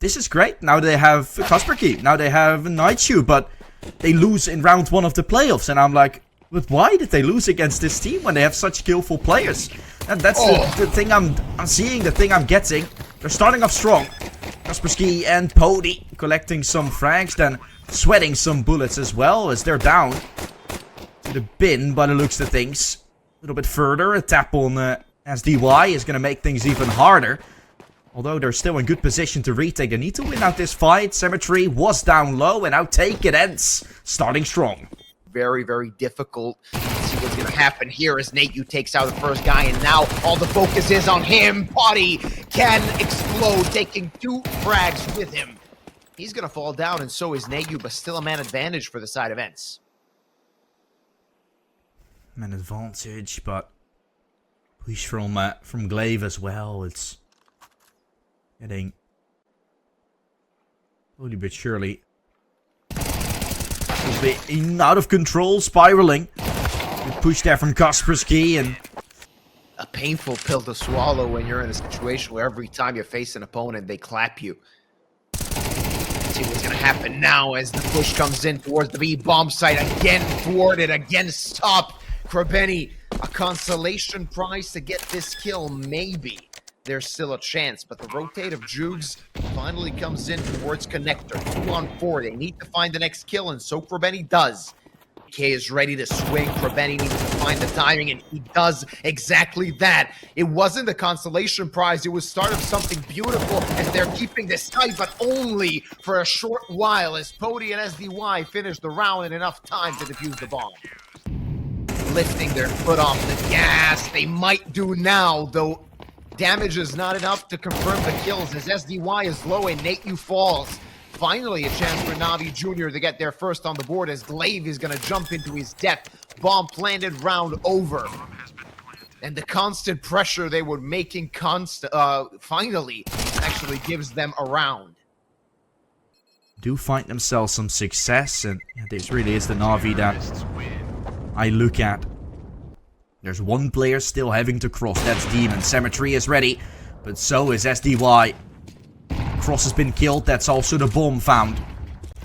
this is great. Now they have Kasperky. Now they have Nightshoe, but they lose in round 1 of the playoffs. And I'm like, but why did they lose against this team when they have such skillful players? And that's the thing I'm seeing, the thing I'm getting. They're starting off strong. Kaspersky and Pody collecting some frags, then sweating some bullets as well as they're down to the bin by the looks of things. A little bit further, a tap on SDY is going to make things even harder. Although they're still in good position to retake, they need to win out this fight. Cemetery was down low, and now take it, ENCE starting strong. Very, very difficult. Let's see what's going to happen here as NAVI takes out the first guy, and now all the focus is on him. Pody can explode, taking 2 frags with him. He's going to fall down, and so is NAVI, but still a man advantage for the side of ENCE. Man advantage, but push from Glaive as well. It's getting slowly but surely a bit out of control, spiraling. Good push there from Kaspersky, and a painful pill to swallow when you're in a situation where every time you face an opponent, they clap you. Let's see what's going to happen now as the push comes in towards the B bomb site. Again thwarted, again stopped. Krebeni, a consolation prize to get this kill, maybe. There's still a chance, but the rotate of Jugs finally comes in towards Connector. 2 on 4. They need to find the next kill, and so Krebeni does. K is ready to swing. Krebeni needs to find the timing, and he does exactly that. It wasn't a consolation prize. It was start of something beautiful as they're keeping this tight, but only for a short while as Pody and SDY finish the round in enough time to defuse the bomb. Lifting their foot off the gas. They might do now, though. Damage is not enough to confirm the kills as SDY is low and NAVI falls. Finally, a chance for NAVI Jr. to get there first on the board as Glaive is going to jump into his death. Bomb planted, round over. And the constant pressure they were making finally actually gives them a round. Do find themselves some success, and this really is the NAVI that I look at. There's one player still having to cross. That's Demon. Cemetery is ready, but so is SDY. Cross has been killed. That's also the bomb found.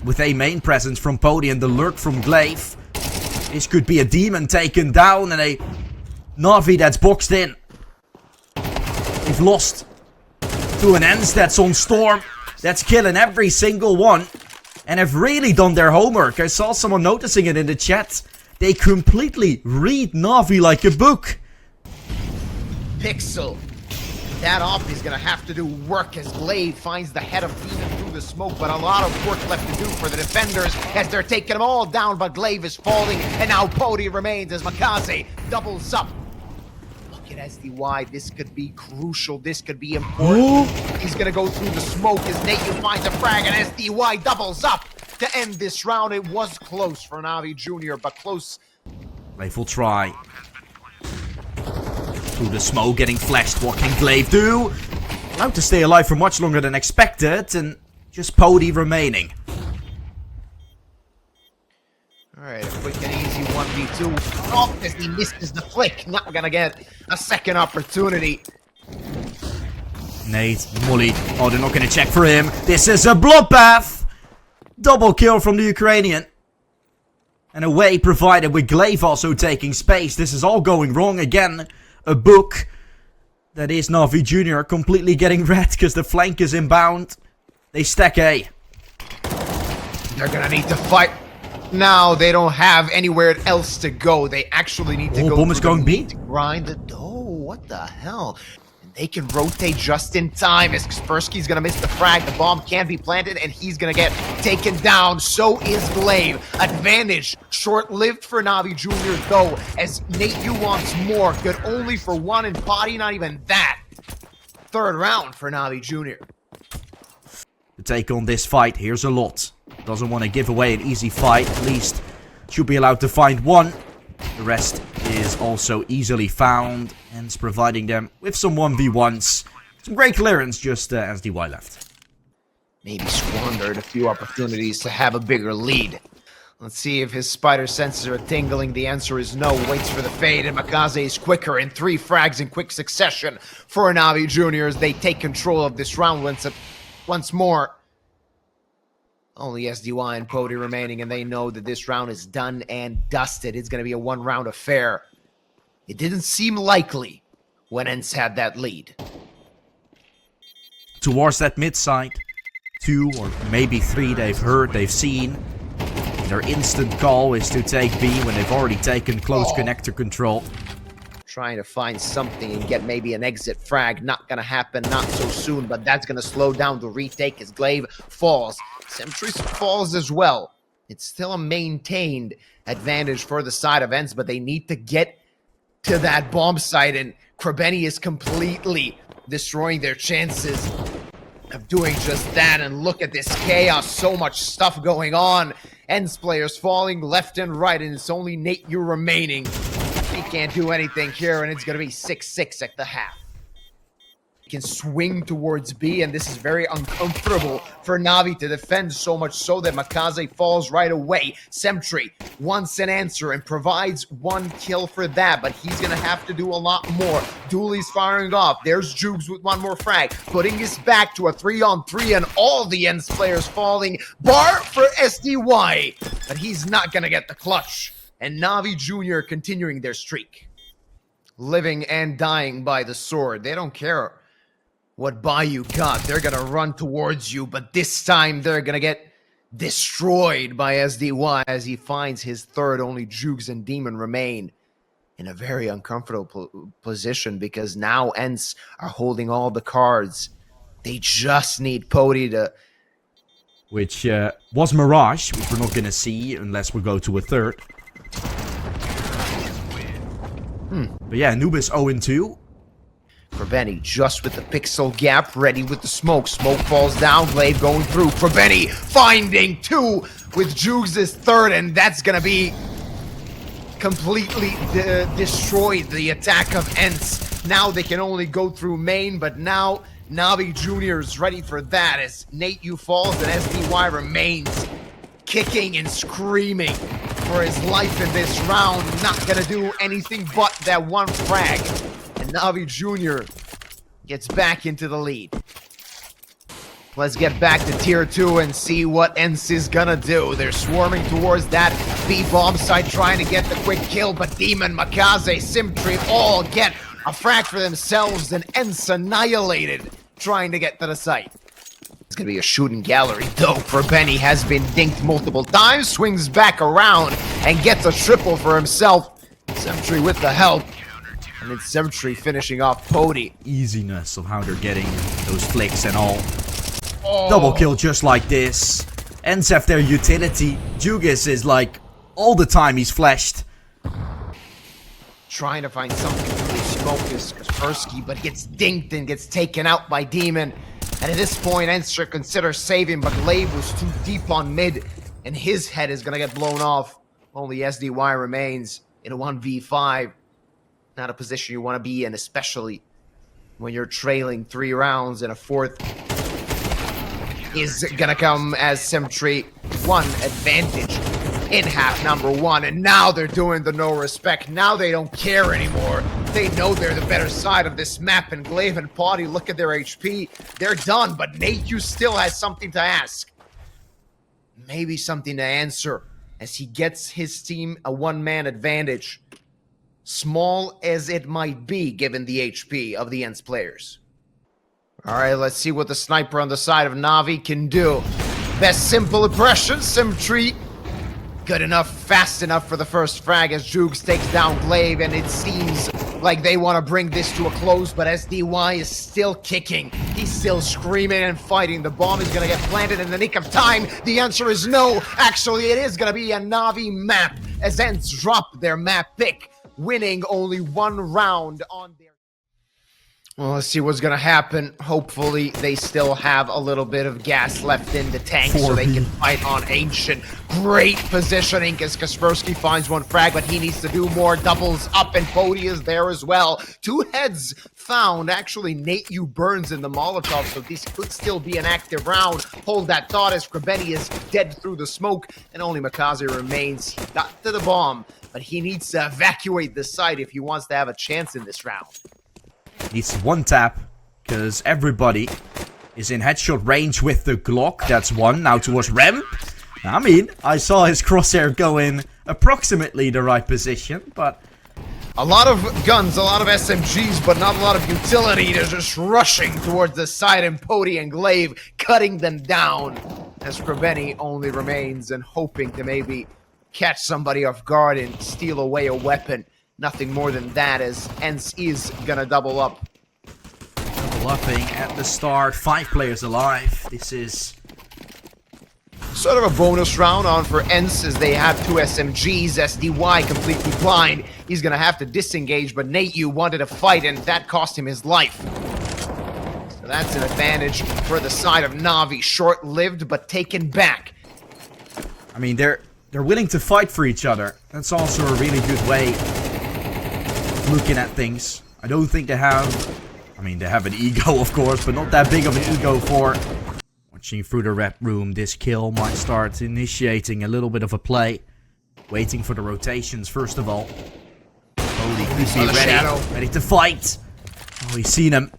With a main presence from Pody and the lurk from Glaive. This could be a Demon taken down and a NAVI that's boxed in. They've lost to an ENCE that's on Storm. That's killing every single one. And have really done their homework. I saw someone noticing it in the chat. They completely read NAVI like a book. Pixel. That off is going to have to do work as Glaive finds the head of Demon through the smoke, but a lot of work left to do for the defenders as they're taking them all down, but Glaive is falling, and now Pody remains as Makaze doubles up. Look at SDY. This could be crucial. This could be important. He's going to go through the smoke as Nathan finds a frag, and SDY doubles up. To end this round, it was close for NAVI Jr., but close. Glaive will try. Through the smoke, getting flashed. What can Glaive do? Allowed to stay alive for much longer than expected, and just Pody remaining. Alright, a quick and easy 1v2. Oh, as he misses the flick. Not gonna get a second opportunity. Nate, Molly. Oh, they're not gonna check for him. This is a bloodbath! Double kill from the Ukrainian. And a way provided with Glaive also taking space. This is all going wrong again. A book that is NAVI Jr. completely getting red because the flank is inbound. They stack A. They're gonna need to fight. Now they don't have anywhere else to go. They actually need to go. Bomb is going B. To grind the dough. What the hell? They can rotate just in time as Kaspersky's going to miss the frag. The bomb can be planted, and he's going to get taken down. So is Glaive. Advantage short-lived for NAVI Jr., though, as NAVI wants more. Good only for 1 and Pody, not even that. Third round for NAVI Jr. To take on this fight, here's a lot. Doesn't want to give away an easy fight. At least should be allowed to find one. The rest is also easily found, and it's providing them with some 1v1s. Some great clearance just as SDY left. Maybe squandered a few opportunities to have a bigger lead. Let's see if his spider senses are tingling. The answer is no. Waits for the fade, and Makaze is quicker in 3 frags in quick succession for NAVI Jr. as they take control of this round once once more. Only SDY and Pody remaining, and they know that this round is done and dusted. It's going to be a one-round affair. It didn't seem likely when ENCE had that lead. Towards that mid side, 2 or maybe 3 they've seen. Their instant call is to take B when they've already taken close connector control. Trying to find something and get maybe an exit frag. Not gonna happen, not so soon, but that's gonna slow down the retake as Glaive falls. Sentry falls as well. It's still a maintained advantage for the side of ENCE, but they need to get to that bomb site, and Krebeni is completely destroying their chances of doing just that. And look at this chaos, so much stuff going on. ENCE players falling left and right, and it's only Nate you remaining. He can't do anything here, and it's going to be 6-6 at the half. He can swing towards B, and this is very uncomfortable for Navi to defend, so much so that Makaze falls right away. Sentry wants an answer and provides 1 kill for that, but he's going to have to do a lot more. Dooley's firing off. There's Jugs with 1 more frag, putting his back to a 3-on-3, and all the ENCE players falling, bar for SDY, but he's not going to get the clutch. And Navi Jr. continuing their streak. Living and dying by the sword. They don't care what buy you got. They're going to run towards you, but this time they're going to get destroyed by SDY as he finds his third. Only Jugs and Demon remain in a very uncomfortable position because now ENCE are holding all the cards. They just need Pody to... Which was Mirage, which we're not going to see unless we go to a third. But yeah, Anubis 0-2. Krebeni just with the pixel gap, ready with the smoke. Smoke falls down, Glaive going through. Krebeni finding 2 with Jugs' third, and that's going to be completely destroyed the attack of ENCE. Now they can only go through main, but now Navi Jr. is ready for that as Nate U falls and SDY remains kicking and screaming for his life in this round. Not gonna do anything but that 1 frag. And Navi Jr. gets back into the lead. Let's get back to tier 2 and see what ENCE is gonna do. They're swarming towards that B bomb site trying to get the quick kill, but Demon, Makaze, Simtree all get a frag for themselves, and ENCE annihilated trying to get to the site. It's going to be a shooting gallery, though. Krebeni has been dinked multiple times, swings back around, and gets a triple for himself. Simtree with the help. And it's Simtree finishing off Pody. Easiness of how they're getting those flicks and all. Double kill just like this. ENCE have their utility. Jugas is like, all the time he's flashed. Trying to find something through the smoke is Kaspersky, but gets dinked and gets taken out by Demon. And at this point, ENCE should consider saving, but Glaive was too deep on mid, and his head is going to get blown off. Only SDY remains in a 1v5. Not a position you want to be in, especially when you're trailing 3 rounds, and a 4th is going to come as Simtree 1 advantage in half number 1. And now they're doing the no respect. Now they don't care anymore. They know they're the better side of this map, and Glaive and Pody, look at their HP. They're done, but Nate U still has something to ask. Maybe something to answer as he gets his team a 1-man advantage. Small as it might be, given the HP of the ENCE players. All right, let's see what the sniper on the side of Navi can do. Best simple impression, Simtree. Good enough, fast enough for the first frag as Jugs takes down Glaive, and it seems like they want to bring this to a close, but SDY is still kicking. He's still screaming and fighting. The bomb is going to get planted in the nick of time. The answer is no. Actually, it is going to be a Navi map as ENCE drop their map pick, winning only 1 round on their... Well, let's see what's going to happen. Hopefully, they still have a little bit of gas left in the tank so they can fight on Ancient. Great positioning as Kaspersky finds 1 frag, but he needs to do more. Doubles up, and Pody is there as well. 2 heads found. Actually, Nate U burns in the Molotov, so this could still be an active round. Hold that thought as Krebeni is dead through the smoke, and only Makaze remains. He got to the bomb, but he needs to evacuate the site if he wants to have a chance in this round. Needs 1 tap, because everybody is in headshot range with the Glock. That's one. Now towards Ramp. I mean, I saw his crosshair go in approximately the right position, but... A lot of guns, a lot of SMGs, but not a lot of utility. They're just rushing towards the side, and Pody and Glaive cutting them down. As Krebeni only remains and hoping to maybe catch somebody off guard and steal away a weapon. Nothing more than that, as ENCE is gonna double up. Double upping at the start. 5 players alive. This is... sort of a bonus round on for ENCE, as they have 2 SMGs. SDY completely blind. He's gonna have to disengage, but Nate wanted to fight, and that cost him his life. So that's an advantage for the side of NAVI. Short-lived, but taken back. I mean, they're willing to fight for each other. That's also a really good way of looking at things. I don't think they have... I mean, they have an ego, of course, but not that big of an ego for... Watching through the red room, this kill might start initiating a little bit of a play. Waiting for the rotations, first of all. Holy, he's ready to fight. Oh, he's seen him.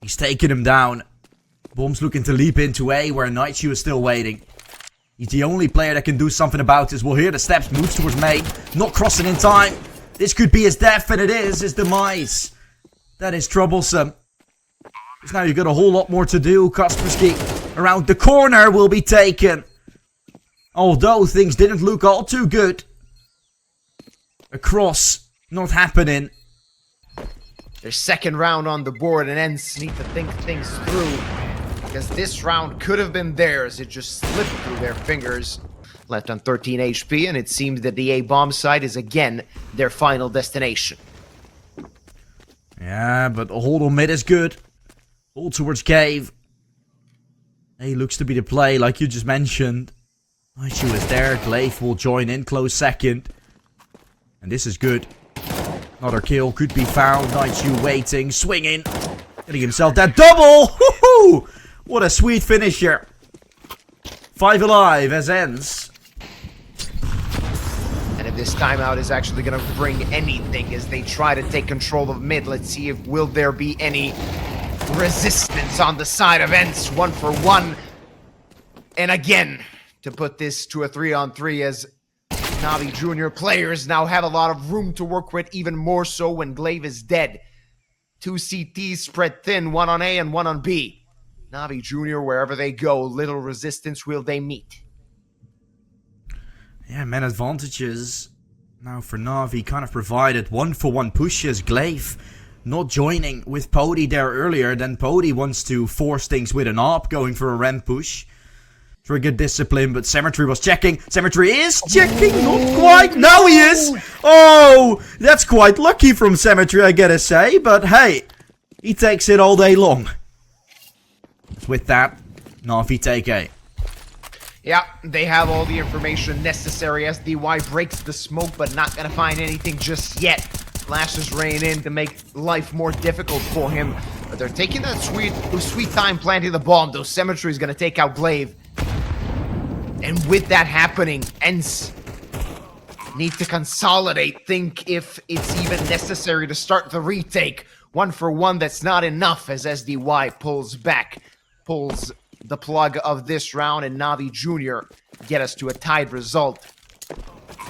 He's taken him down. Bomb's looking to leap into A, where Nightshoe is still waiting. He's the only player that can do something about this. We'll hear the steps, moves towards main. Not crossing in time. This could be his death, and it is his demise. That is troublesome. Because now you've got a whole lot more to do. Kaspersky around the corner will be taken. Although things didn't look all too good. A cross not happening. Their second round on the board, and ENCE need to think things through. Because this round could have been theirs. It just slipped through their fingers. Left on 13 HP, and it seems that the A bomb site is again their final destination. Yeah, but a hold on mid is good. Hold towards cave. A looks to be the play, like you just mentioned. Nightshoe is there. Glaive will join in close second. And this is good. Another kill could be found. Nightshoe waiting, swinging. Getting himself that double! Woohoo! What a sweet finish here. 5 alive as ENCE. And if this timeout is actually going to bring anything as they try to take control of mid, let's see if will there be any resistance on the side of ENCE. 1-for-1. And again, to put this to a 3-on-3, as NAVI Junior players now have a lot of room to work with, even more so when Glaive is dead. 2 CTs spread thin, 1 on A and 1 on B. NAVI Junior, wherever they go, little resistance will they meet. Yeah, man advantages now for NAVI kind of provided. 1-for-1 pushes. Glaive not joining with Pody there earlier. Then Pody wants to force things with an AWP, going for a ramp push. Trigger discipline, but Cemetery was checking. Cemetery is checking, not quite. Now he is. Oh, that's quite lucky from Cemetery, I gotta say. But hey, he takes it all day long. With that, NAVI take A. Yeah, they have all the information necessary. SDY breaks the smoke, but not gonna find anything just yet. Flashes rain in to make life more difficult for him. But they're taking that sweet time planting the bomb, though. Cemetery is gonna take out Glaive. And with that happening, ENCE need to consolidate. Think if it's even necessary to start the retake. 1-for-1, that's not enough, as SDY pulls back. Pulls the plug of this round, and NAVI Junior get us to a tied result.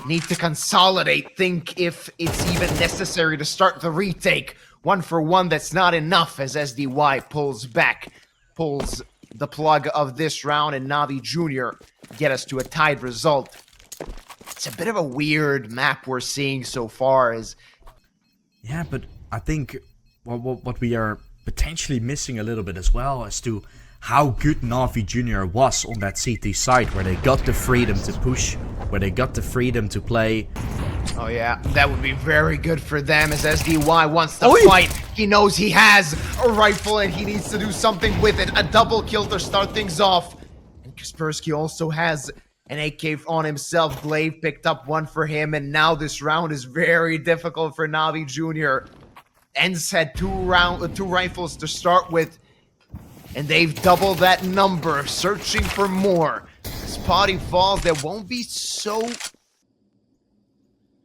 Need to consolidate. Think if it's even necessary to start the retake. 1-for-1, that's not enough, as SDY pulls back. Pulls the plug of this round, and NAVI Junior get us to a tied result. It's a bit of a weird map we're seeing so far. As yeah, but I think what we are potentially missing a little bit as well as to how good NAVI Junior was on that CT site, where they got the freedom to push, where they got the freedom to play. Oh yeah, that would be very good for them, as SDY wants to fight. He knows he has a rifle and he needs to do something with it. A double kill to start things off. And Kaspersky also has an AK on himself. Glaive picked up 1 for him, and now this round is very difficult for NAVI Junior. ENCE had 2 rifles to start with, and they've doubled that number, searching for more. Spotty falls, there won't be so...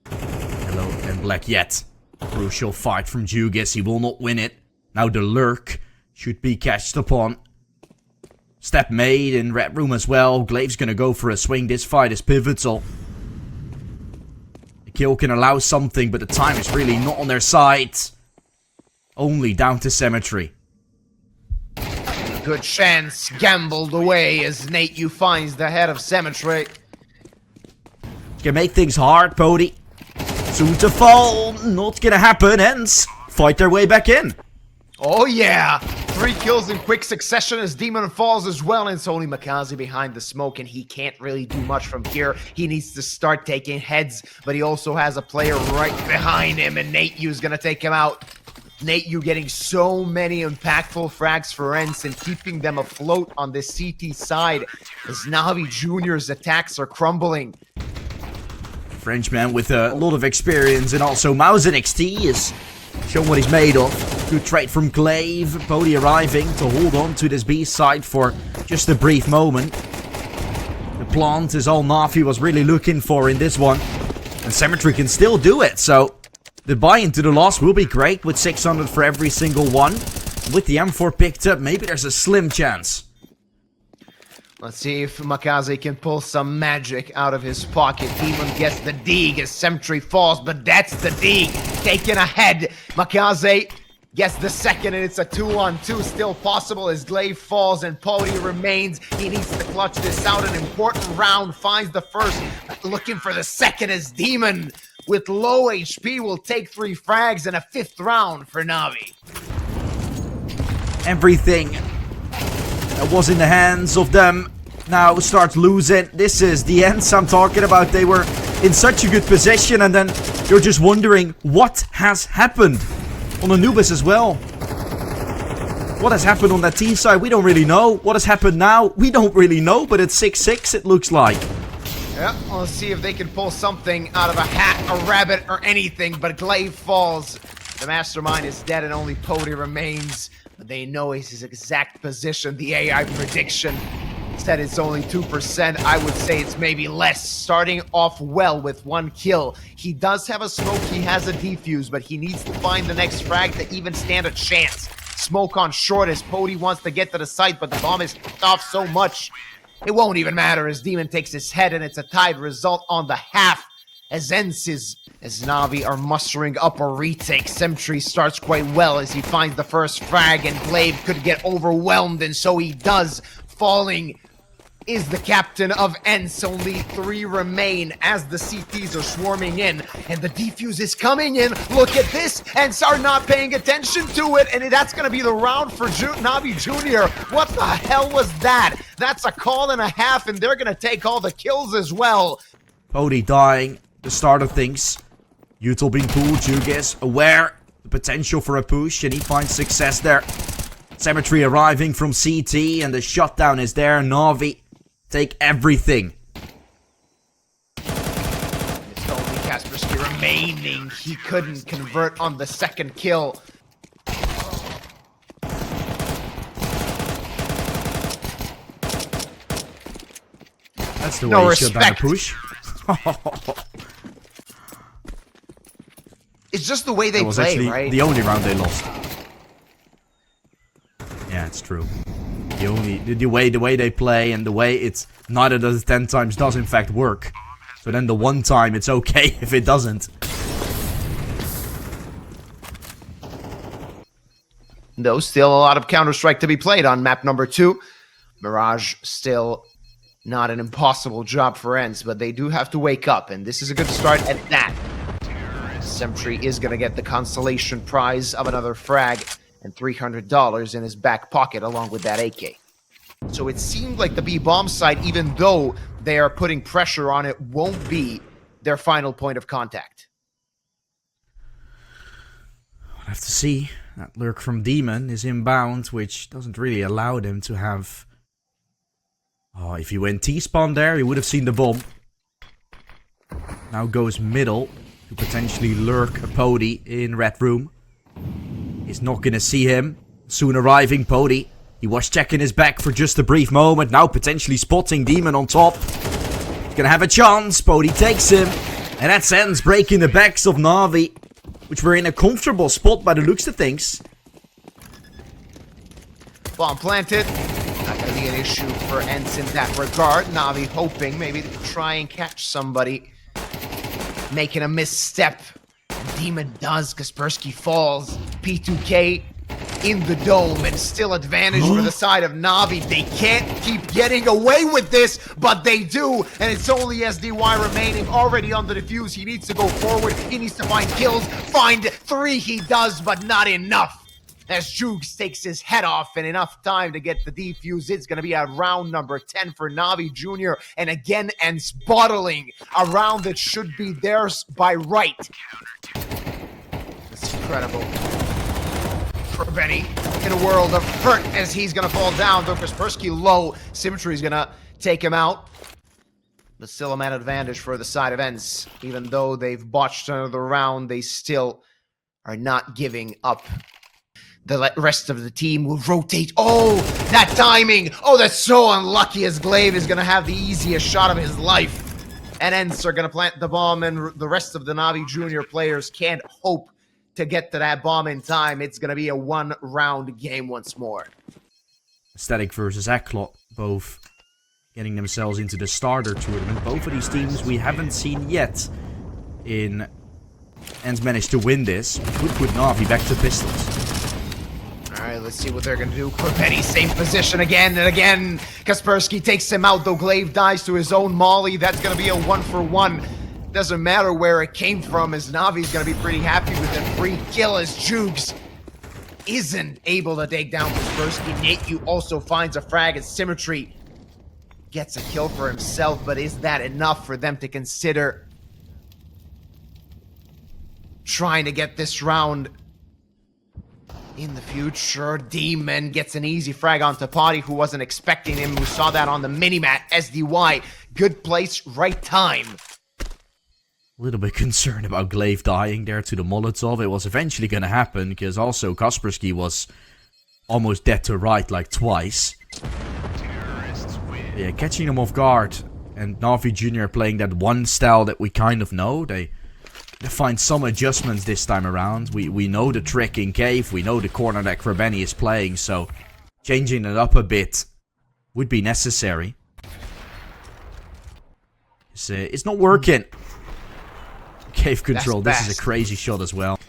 Hello and black yet. Crucial fight from Jugis, he will not win it. Now the lurk should be catched upon. Step made in Red Room as well. Glaive's gonna go for a swing. This fight is pivotal. The kill can allow something, but the time is really not on their side. Only down to Cemetery. Good chance gambled away as Nate Yu finds the head of Cemetery. Can make things hard, Pody. Soon to fall. Not gonna happen. ENCE fight their way back in. Oh yeah! 3 kills in quick succession as Demon falls as well, and it's only Makaze behind the smoke, and he can't really do much from here. He needs to start taking heads, but he also has a player right behind him, and Nate Yu's gonna take him out. Nate Yu getting so many impactful frags for ENCE and keeping them afloat on the CT side as NAVI Jr.'s attacks are crumbling. Frenchman with a lot of experience, and also Mouse NXT is showing what he's made of. Good trade from Glaive. Pody arriving to hold on to this B side for just a brief moment. The plant is all NAVI was really looking for in this one. And Cemetery can still do it, so the buy into the loss will be great with 600 for every single one. With the M4 picked up, maybe there's a slim chance. Let's see if Makaze can pull some magic out of his pocket. Demon gets the dig as Cemetery falls, but that's the dig. Taken ahead. Makaze gets the second, and it's a 2-on-2 still possible as Glaive falls and Pody remains. He needs to clutch this out. An important round, finds the first, looking for the second as Demon with low HP will take 3 frags and a 5th round for NAVI. Everything that was in the hands of them now starts losing. This is the ENCE I'm talking about. They were in such a good position, and then you're just wondering what has happened. On Anubis as well. What has happened on that T side? We don't really know. What has happened now? We don't really know, but it's 6-6 it looks like. Yeah, let's see if they can pull something out of a hat, a rabbit, or anything, but Glaive falls. The mastermind is dead and only Pody remains. But they know his exact position. The AI prediction said it's only 2%. I would say it's maybe less. Starting off well with 1 kill. He does have a smoke, he has a defuse, but he needs to find the next frag to even stand a chance. Smoke on short as Pody wants to get to the site, but the bomb is off so much. It won't even matter as Demon takes his head, and it's a tied result on the half. As ENCE as NAVI are mustering up a retake. Cemetery starts quite well as he finds the first frag, and Glaive could get overwhelmed, and so he does. Falling is the captain of ENCE. Only 3 remain as the CTs are swarming in, and the defuse is coming in. Look at this. ENCE are not paying attention to it, and that's going to be the round for NAVI Jr. What the hell was that? That's a call and a half, and they're going to take all the kills as well. Pody dying. The start of things. Util being pulled. Jugas aware the potential for a push, and he finds success there. Cemetery arriving from CT, and the shutdown is there. NAVI take everything. It's only Kaspersky remaining. He couldn't convert on the second kill. That's the No way he should have respect. a push. It's just the way they That was play, actually right? the only round they lost. Yeah, it's true. The way they play, and the way it's 9 out of 10 times does in fact work. So then the one time it's okay if it doesn't. Though still a lot of Counter-Strike to be played on map number 2. Mirage still not an impossible job for ENCE, but they do have to wake up, and this is a good start at that. Cemetery is going to get the consolation prize of another frag and $300 in his back pocket along with that AK. So it seemed like the B-bomb side, even though they are putting pressure on it, won't be their final point of contact. We'll have to see. That lurk from Demon is inbound, which doesn't really allow them to have... Oh, if he went T-spawn there, he would have seen the bomb. Now goes middle to potentially lurk a Pody in red room. He's not gonna see him. Soon arriving Pody. He was checking his back for just a brief moment. Now potentially spotting Demon on top. He's gonna have a chance. Pody takes him. And that's ENCE breaking the backs of NAVI, which were in a comfortable spot by the looks of things. Bomb planted. Not gonna be be an issue for ENCE in that regard. Navi hoping maybe to try and catch somebody. Making a misstep. Demon does. Kaspersky falls. P2K in the dome, and still advantage for the side of Navi. They can't keep getting away with this, but they do, and it's only SDY remaining, already on the defuse. He needs to go forward. He needs to find kills. Find 3 he does, but not enough. As Jukes takes his head off, and enough time to get the defuse. It's going to be at round number 10 for Navi Jr. And again, ENCE bottling a round that should be theirs by right. It's incredible. For Benny in a world of hurt as he's going to fall down. Though Kaspersky low. Symmetry is going to take him out. But still a man advantage for the side of ENCE. Even though they've botched another round, they still are not giving up. The rest of the team will rotate. Oh, that timing. Oh, that's so unlucky as Glaive is going to have the easiest shot of his life. And ENCE are going to plant the bomb, and the rest of the Navi Junior players can't hope to get to that bomb in time. It's going to be a 1-round game once more. Static versus Aklot, both getting themselves into the starter tournament. Both of these teams we haven't seen yet in ENCE managed to win this. Could put Navi back to pistols. Alright, let's see what they're going to do. Corbetti, same position again and again. Kaspersky takes him out, though Glaive dies to his own molly. That's going to be a 1-for-1. Doesn't matter where it came from, as Navi's going to be pretty happy with a free kill, as Jukes isn't able to take down Kaspersky. Nate also finds a frag, as Symmetry gets a kill for himself, but is that enough for them to consider trying to get this round in the future? Demon gets an easy frag onto Potty, who wasn't expecting him. We saw that on the minimap. SDY, good place, right time. A little bit concerned about Glaive dying there to the Molotov. It was eventually going to happen, because also Kaspersky was almost dead to right like twice. Yeah, catching them off guard. And Navi Jr. playing that one style that we kind of know. They find some adjustments this time around. We know the trick in cave. We know the corner that Krabeni is playing. So changing it up a bit would be necessary. It's not working. Cave control. This is a crazy shot as well.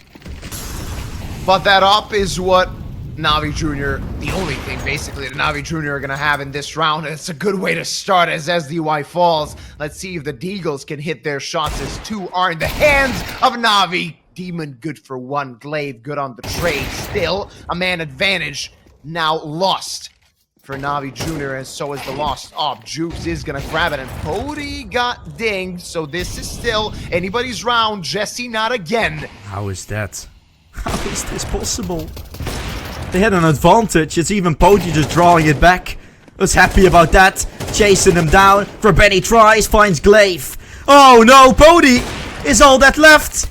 But that op is what Navi Jr., the only thing basically that Navi Jr. are going to have in this round. And it's a good way to start as SDY falls. Let's see if the Deagles can hit their shots, as 2 are in the hands of Navi. Demon good for 1. Glaive good on the trade. Still a man advantage now lost for Navi Jr. and so is the lost op. Jukes is going to grab it, and Cody got dinged. So this is still anybody's round. Jesse not again. How is that? How is this possible? They had an advantage. It's even Pody just drawing it back. Was happy about that. Chasing him down. Krabeni tries, finds Glaive. Oh no, Pody is all that left.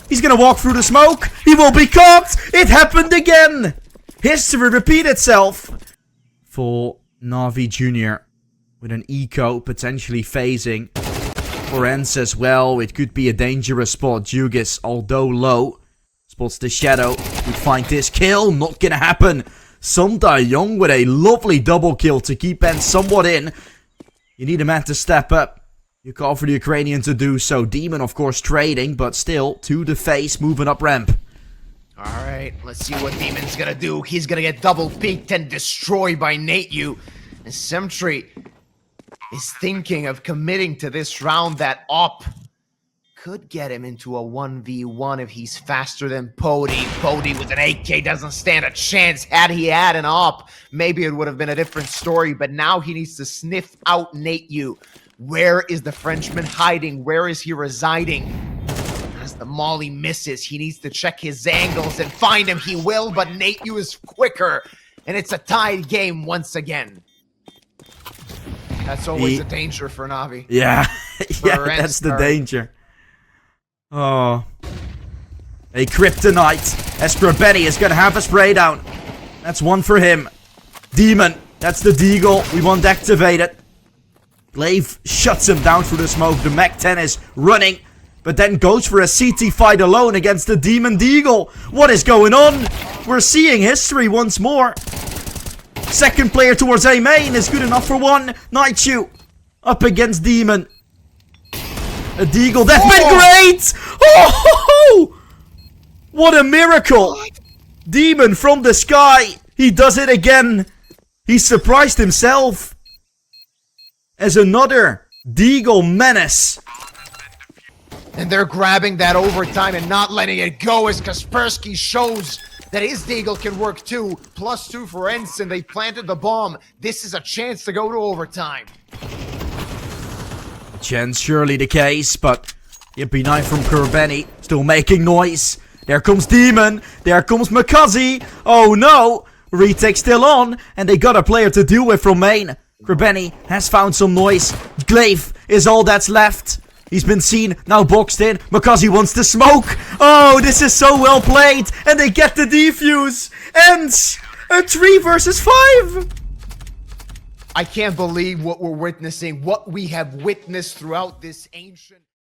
He's gonna walk through the smoke. He will be caught. It happened again. History repeat itself. For Navi Jr. with an eco potentially phasing. For ENCE as well. It could be a dangerous spot. Jugis, although low, spots the shadow. Would find this kill. Not gonna happen. Sundai Young with a lovely double kill to keep ENCE somewhat in. You need a man to step up. You call for the Ukrainian to do so. Demon, of course, trading, but still to the face, moving up ramp. Alright, let's see what Demon's gonna do. He's gonna get double peeked and destroyed by Nate. And Symmetry is thinking of committing to this round. That op could get him into a 1v1 if he's faster than Pody. Pody with an AK doesn't stand a chance. Had he had an op, maybe it would have been a different story, but now he needs to sniff out Nate. Where is the Frenchman hiding? Where is he residing? As the molly misses, he needs to check his angles and find him. He will, but Nate is quicker, and it's a tied game once again. That's always a danger for Navi. Yeah, yeah, that's the danger. Oh. A kryptonite. As Krabeni is gonna have a spray down. That's 1 for him. Demon. That's the Deagle. We want activated. Glaive shuts him down through the smoke. The Mac-10 is running, but then goes for a CT fight alone against the Demon Deagle. What is going on? We're seeing history once more. Second player towards A main is good enough for one. Nightshoe up against Demon. A Deagle. That's been great! Oh! What a miracle! Demon from the sky. He does it again. He surprised himself. As another Deagle menace. And they're grabbing that overtime and not letting it go as Kaspersky shows that his Deagle can work too. +2 for ENCE, and they planted the bomb. This is a chance to go to overtime. Chance surely the case, but Yippee 9 from Kerbeni still making noise. There comes Demon. There comes Makazi. Oh no! Retake still on, and they got a player to deal with from main. Kerbeni has found some noise. Glaive is all that's left. He's been seen, now boxed in, because he wants to smoke. Oh, this is so well played. And they get the defuse. ENCE, a 3 versus 5. I can't believe what we're witnessing, what we have witnessed throughout this ancient...